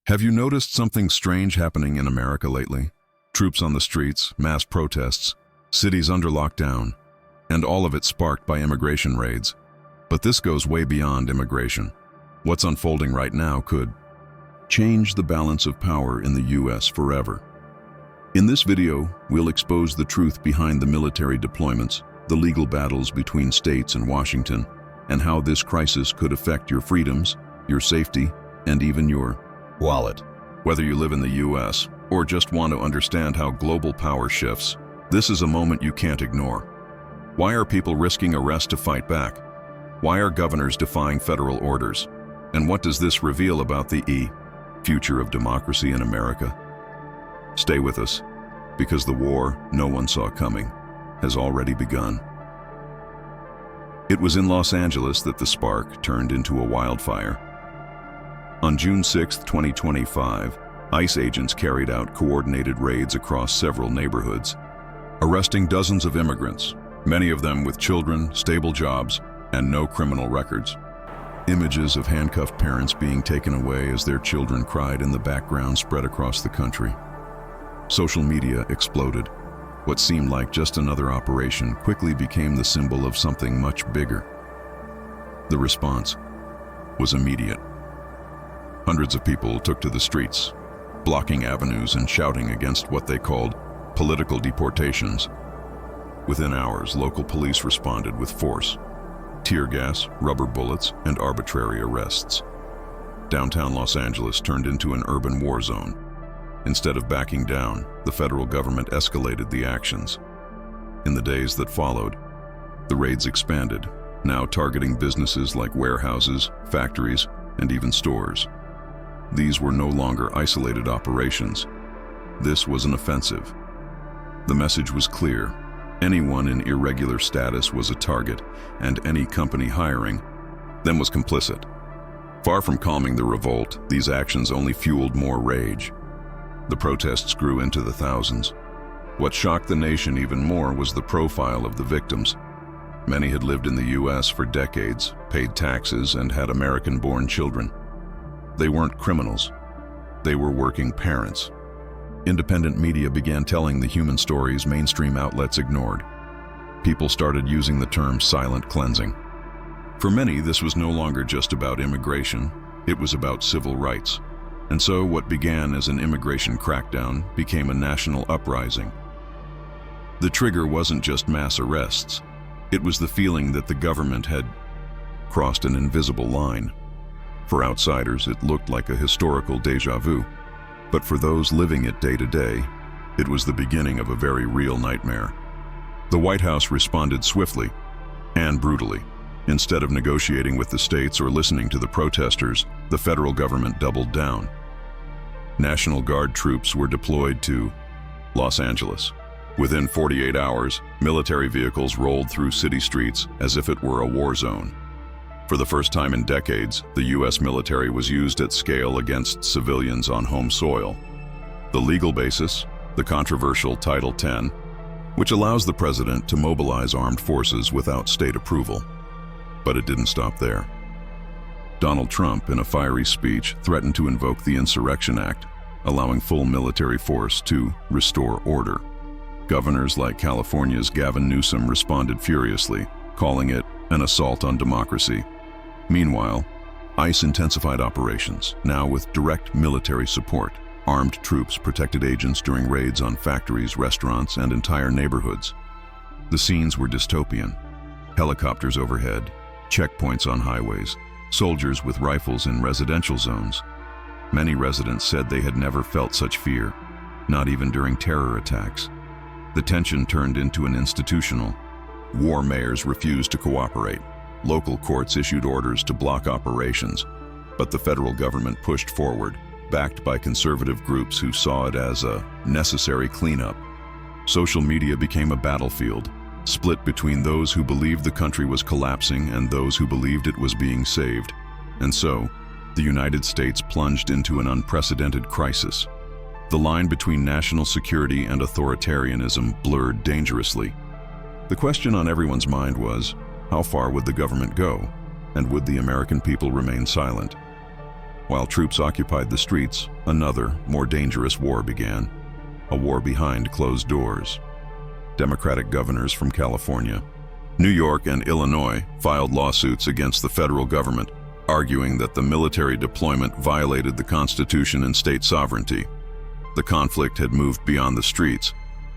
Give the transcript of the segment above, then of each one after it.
Have you noticed something strange happening in America lately? Troops on the streets, mass protests, cities under lockdown, and all of it sparked by immigration raids. But this goes way beyond immigration. What's unfolding right now could change the balance of power in the U.S. forever. In this video, we'll expose the truth behind the military deployments, the legal battles between states and Washington, and how this crisis could affect your freedoms, your safety, and even your wallet. Whether you live in the U.S. or just want to understand how global power shifts, this is a moment you can't ignore. Why are people risking arrest to fight back? Why are governors defying federal orders? And what does this reveal about the future of democracy in America? Stay with us, because the war no one saw coming has already begun. It was in Los Angeles that the spark turned into a wildfire. On June 6, 2025, ICE agents carried out coordinated raids across several neighborhoods, arresting dozens of immigrants, many of them with children, stable jobs, and no criminal records. Images of handcuffed parents being taken away as their children cried in the background spread across the country. Social media exploded. What seemed like just another operation quickly became the symbol of something much bigger. The response was immediate. Hundreds of people took to the streets, blocking avenues and shouting against what they called political deportations. Within hours, local police responded with force, tear gas, rubber bullets, and arbitrary arrests. Downtown Los Angeles turned into an urban war zone. Instead of backing down, the federal government escalated the actions. In the days that followed, the raids expanded, now targeting businesses like warehouses, factories, and even stores. These were no longer isolated operations. This was an offensive. The message was clear. Anyone in irregular status was a target, and any company hiring them was complicit. Far from calming the revolt, these actions only fueled more rage. The protests grew into the thousands. What shocked the nation even more was the profile of the victims. Many had lived in the U.S. for decades, paid taxes, and had American-born children. They weren't criminals. They were working parents. Independent media began telling the human stories mainstream outlets ignored. People started using the term silent cleansing. For many, this was no longer just about immigration. It was about civil rights. And so what began as an immigration crackdown became a national uprising. The trigger wasn't just mass arrests. It was the feeling that the government had crossed an invisible line. For outsiders, it looked like a historical déjà vu. But for those living it day to day, it was the beginning of a very real nightmare. The White House responded swiftly and brutally. Instead of negotiating with the states or listening to the protesters, the federal government doubled down. National Guard troops were deployed to Los Angeles. Within 48 hours, military vehicles rolled through city streets as if it were a war zone. For the first time in decades, the U.S. military was used at scale against civilians on home soil. The legal basis, the controversial Title X, which allows the president to mobilize armed forces without state approval. But it didn't stop there. Donald Trump, in a fiery speech, threatened to invoke the Insurrection Act, allowing full military force to restore order. Governors like California's Gavin Newsom responded furiously, calling it an assault on democracy. Meanwhile, ICE intensified operations, now with direct military support. Armed troops protected agents during raids on factories, restaurants, and entire neighborhoods. The scenes were dystopian. Helicopters overhead, checkpoints on highways, soldiers with rifles in residential zones. Many residents said they had never felt such fear, not even during terror attacks. The tension turned into an institutional. War mayors refused to cooperate. Local courts issued orders to block operations, but the federal government pushed forward, backed by conservative groups who saw it as a necessary cleanup. Social media became a battlefield, split between those who believed the country was collapsing and those who believed it was being saved. And so, the United States plunged into an unprecedented crisis. The line between national security and authoritarianism blurred dangerously. The question on everyone's mind was, how far would the government go, and would the American people remain silent? While troops occupied the streets, another, more dangerous war began. A war behind closed doors. Democratic governors from California, New York, and Illinois filed lawsuits against the federal government, arguing that the military deployment violated the Constitution and state sovereignty. The conflict had moved beyond the streets.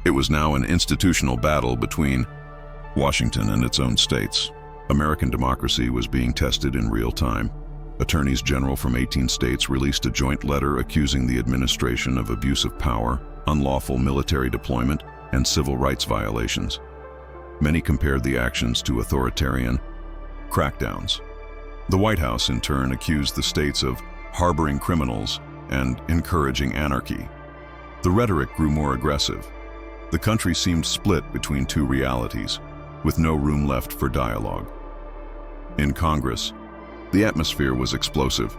It was now an institutional battle between Washington and its own states. American democracy was being tested in real time. Attorneys general from 18 states released a joint letter accusing the administration of abuse of power, unlawful military deployment, and civil rights violations. Many compared the actions to authoritarian crackdowns. The White House, in turn, accused the states of harboring criminals and encouraging anarchy. The rhetoric grew more aggressive. The country seemed split between two realities, with no room left for dialogue. In Congress, the atmosphere was explosive.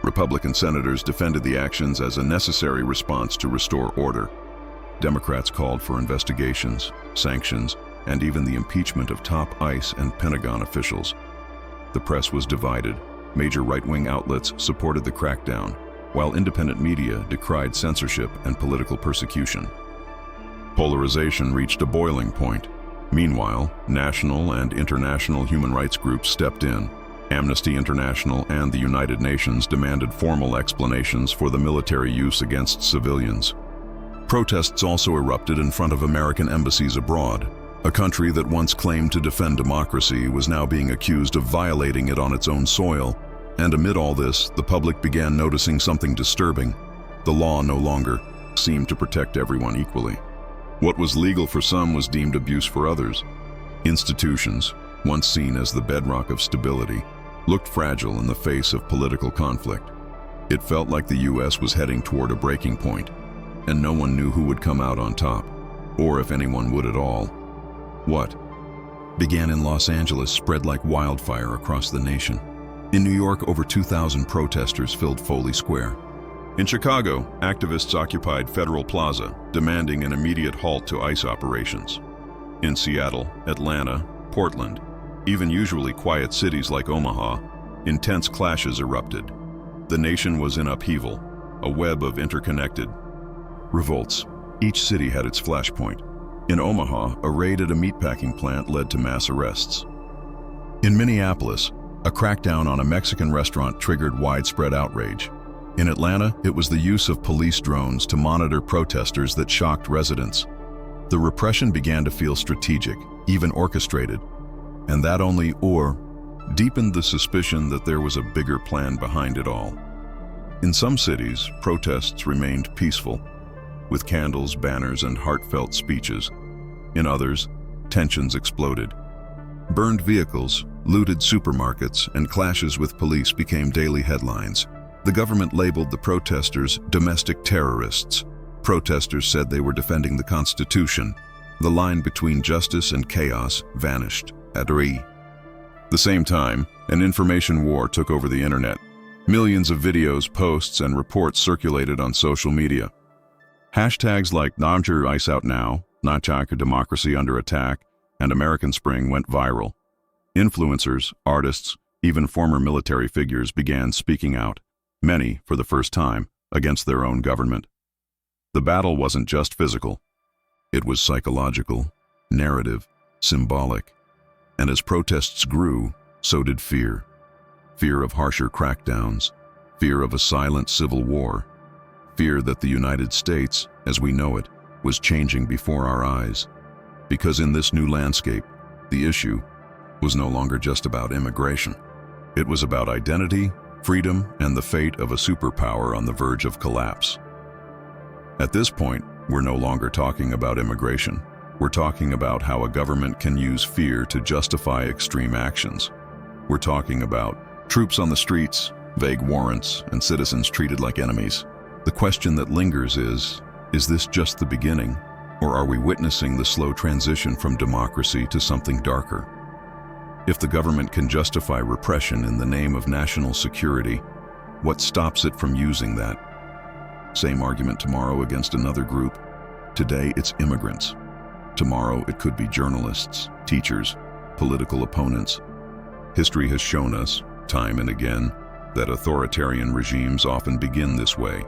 Republican senators defended the actions as a necessary response to restore order. Democrats called for investigations, sanctions, and even the impeachment of top ICE and Pentagon officials. The press was divided. Major right-wing outlets supported the crackdown, while independent media decried censorship and political persecution. Polarization reached a boiling point. Meanwhile, national and international human rights groups stepped in. Amnesty International and the United Nations demanded formal explanations for the military use against civilians. Protests also erupted in front of American embassies abroad. A country that once claimed to defend democracy was now being accused of violating it on its own soil. And amid all this, the public began noticing something disturbing. The law no longer seemed to protect everyone equally. What was legal for some was deemed abuse for others. Institutions, once seen as the bedrock of stability, looked fragile in the face of political conflict. It felt like the U.S. was heading toward a breaking point, and no one knew who would come out on top, or if anyone would at all. What began in Los Angeles spread like wildfire across the nation. In New York, over 2,000 protesters filled Foley Square. In Chicago, activists occupied Federal Plaza, demanding an immediate halt to ICE operations. In Seattle, Atlanta, Portland, even usually quiet cities like Omaha, intense clashes erupted. The nation was in upheaval, a web of interconnected revolts. Each city had its flashpoint. In Omaha, a raid at a meatpacking plant led to mass arrests. In Minneapolis, a crackdown on a Mexican restaurant triggered widespread outrage. In Atlanta, it was the use of police drones to monitor protesters that shocked residents. The repression began to feel strategic, even orchestrated, and that only deepened the suspicion that there was a bigger plan behind it all. In some cities, protests remained peaceful, with candles, banners, and heartfelt speeches. In others, tensions exploded. Burned vehicles, looted supermarkets, and clashes with police became daily headlines. The government labeled the protesters domestic terrorists. Protesters said they were defending the Constitution. The line between justice and chaos vanished. At the same time, an information war took over the internet. Millions of videos, posts, and reports circulated on social media. Hashtags like Namjir ICE Out Now, Nachak Democracy Under Attack, and American Spring went viral. Influencers, artists, even former military figures began speaking out, many, for the first time, against their own government. The battle wasn't just physical. It was psychological, narrative, symbolic. And as protests grew, so did fear. Fear of harsher crackdowns, fear of a silent civil war, fear that the United States, as we know it, was changing before our eyes. Because in this new landscape, the issue was no longer just about immigration. It was about identity, freedom, and the fate of a superpower on the verge of collapse. At this point, we're no longer talking about immigration. We're talking about how a government can use fear to justify extreme actions. We're talking about troops on the streets, vague warrants, and citizens treated like enemies. The question that lingers is this just the beginning, or are we witnessing the slow transition from democracy to something darker? If the government can justify repression in the name of national security, what stops it from using that? Same argument tomorrow against another group. Today it's immigrants. Tomorrow it could be journalists, teachers, political opponents. History has shown us, time and again, that authoritarian regimes often begin this way,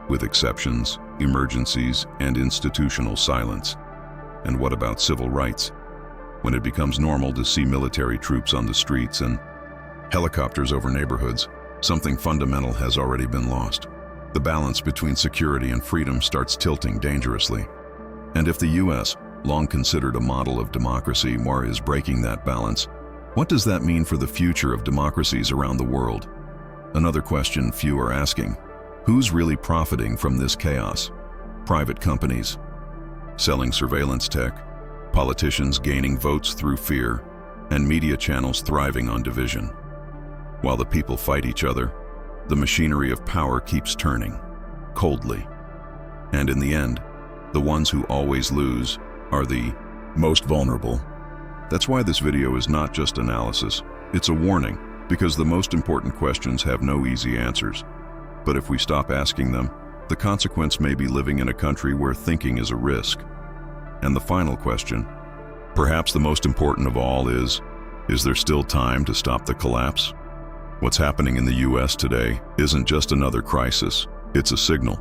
with exceptions, emergencies, and institutional silence. And what about civil rights? When it becomes normal to see military troops on the streets and helicopters over neighborhoods, something fundamental has already been lost. The balance between security and freedom starts tilting dangerously. And if the US, long considered a model of democracy, is breaking that balance, what does that mean for the future of democracies around the world? Another question few are asking: who's really profiting from this chaos? Private companies selling surveillance tech, politicians gaining votes through fear, and media channels thriving on division. While the people fight each other, the machinery of power keeps turning, coldly. And in the end, the ones who always lose are the most vulnerable. That's why this video is not just analysis, it's a warning, because the most important questions have no easy answers. But if we stop asking them, the consequence may be living in a country where thinking is a risk. And the final question, perhaps the most important of all, is there still time to stop the collapse? What's happening in the US today isn't just another crisis, it's a signal.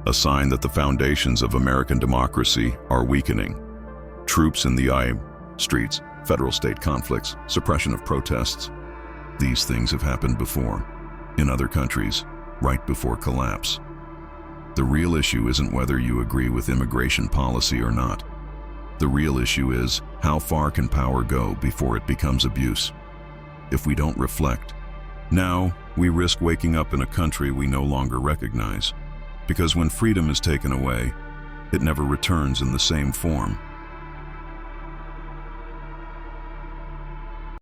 A sign that the foundations of American democracy are weakening. Troops in the streets, federal-state conflicts, suppression of protests. These things have happened before, in other countries, right before collapse. The real issue isn't whether you agree with immigration policy or not. The real issue is, how far can power go before it becomes abuse? If we don't reflect, now we risk waking up in a country we no longer recognize. Because when freedom is taken away, it never returns in the same form.